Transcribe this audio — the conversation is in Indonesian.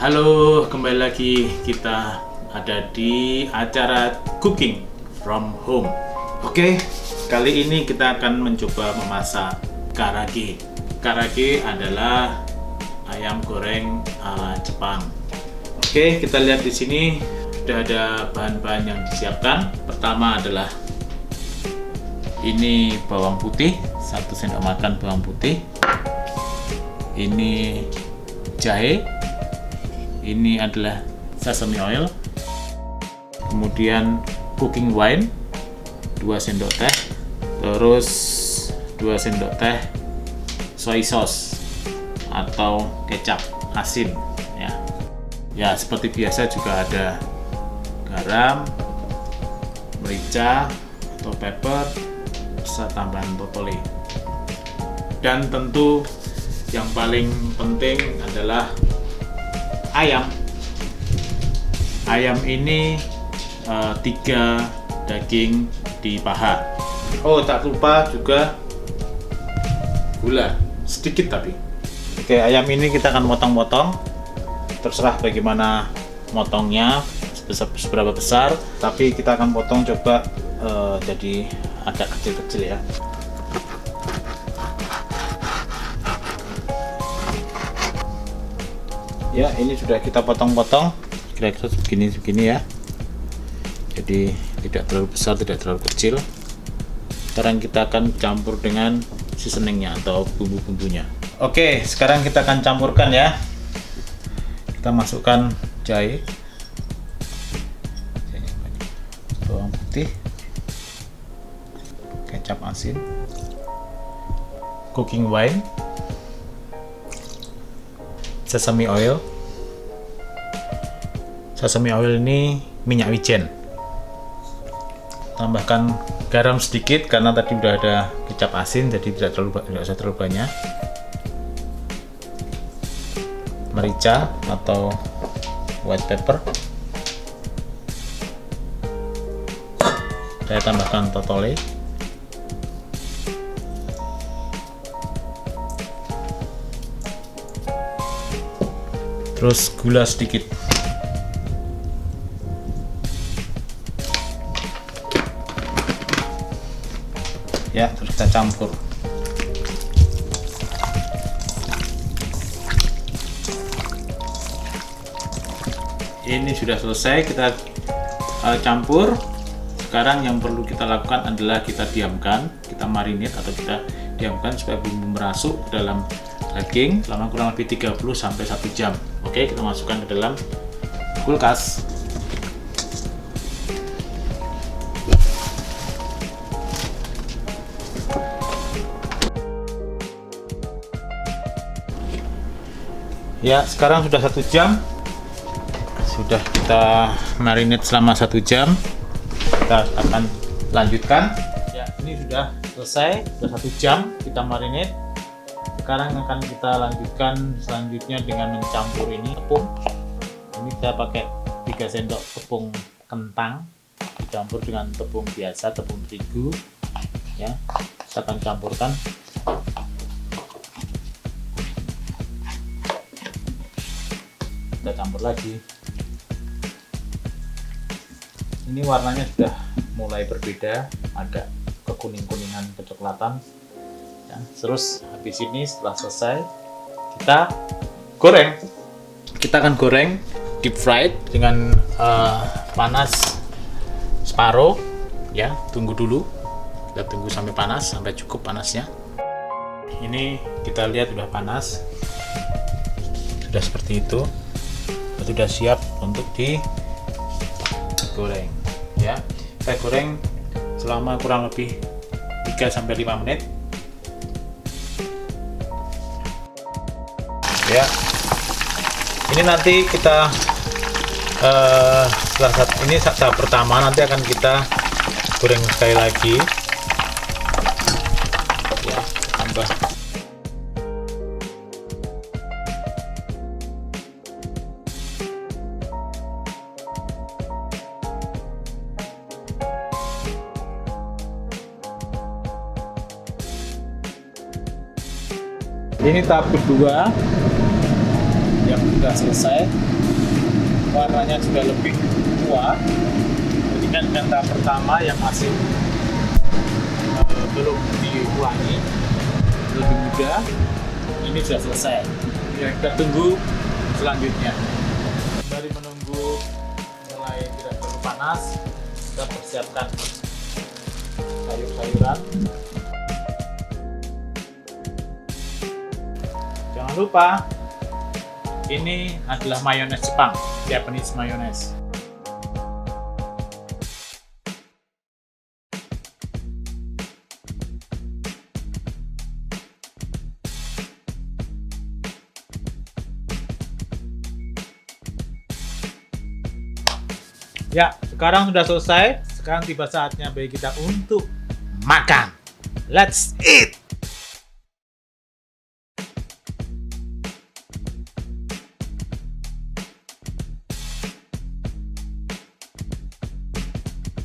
Halo, kembali lagi kita ada di acara Cooking from Home. Oke, kali ini kita akan mencoba memasak karage. Karage adalah ayam goreng ala Jepang. Oke, kita lihat di sini sudah ada bahan-bahan yang disiapkan. Pertama adalah ini bawang putih, 1 sendok makan bawang putih. Ini jahe. Ini adalah sesame oil. Kemudian cooking wine 2 sendok teh. Terus 2 sendok teh soy sauce atau kecap asin ya. Ya, seperti biasa juga ada garam, merica atau pepper, serta tambahan totole. Dan tentu yang paling penting adalah ayam. Ayam ini 3 daging di paha. Oh, tak lupa juga gula sedikit tapi. Oke, ayam ini kita akan potong-potong. Terserah bagaimana motongnya, seberapa besar. Tapi kita akan potong coba jadi agak kecil-kecil ya. Ya, ini sudah kita potong-potong kira-kira begini ya. Jadi tidak terlalu besar, tidak terlalu kecil. Sekarang kita akan campur dengan seasoningnya atau bumbu-bumbunya. Oke, sekarang kita akan campurkan ya. Kita masukkan jahe, bawang putih, kecap asin, cooking wine, sesame oil. Sesame oil ini minyak wijen. Tambahkan garam sedikit karena tadi udah ada kecap asin, jadi tidak usah terlalu banyak. Merica atau white pepper. Saya tambahkan totole. Terus gula sedikit. Ya, terus kita campur. Ini sudah selesai, kita campur. Sekarang yang perlu kita lakukan adalah kita diamkan, kita marinate atau kita diamkan supaya bumbu merasuk ke dalam daging selama kurang lebih 30 sampai 1 jam. Oke, kita masukkan ke dalam kulkas. Ya, sekarang sudah 1 jam. Sudah kita marinate selama 1 jam. Kita akan lanjutkan. Ya, ini sudah selesai, sudah 1 jam kita marinate. Sekarang akan kita lanjutkan selanjutnya dengan mencampur ini tepung. Ini kita pakai 3 sendok tepung kentang dicampur dengan tepung biasa, tepung terigu. Ya, kita akan campurkan. Kita campur lagi. Ini warnanya sudah mulai berbeda, agak kekuning-kuningan, kecoklatan ya. Terus habis ini setelah selesai kita goreng. Kita akan goreng deep fried dengan panas separuh ya. Tunggu dulu, kita tunggu sampai panas, sampai cukup panasnya. Ini kita lihat sudah panas, sudah seperti itu, sudah siap untuk digoreng ya. Kita goreng selama kurang lebih 3-5 menit ya. Ini nanti kita ini tahap pertama, nanti akan kita goreng sekali lagi ya, tambah. Ini tahap kedua yang sudah selesai. warnanya sudah lebih tua. Dibandingkan dengan tahap pertama yang masih belum diulangi, lebih mudah. Ini sudah selesai. Ya, kita tunggu selanjutnya. Dari menunggu mulai tidak terlalu panas, kita persiapkan sayur-sayuran. Jangan lupa, ini adalah mayones Jepang, Japanese mayonnaise. Ya, sekarang sudah selesai. Sekarang tiba saatnya bagi kita untuk makan. Let's eat!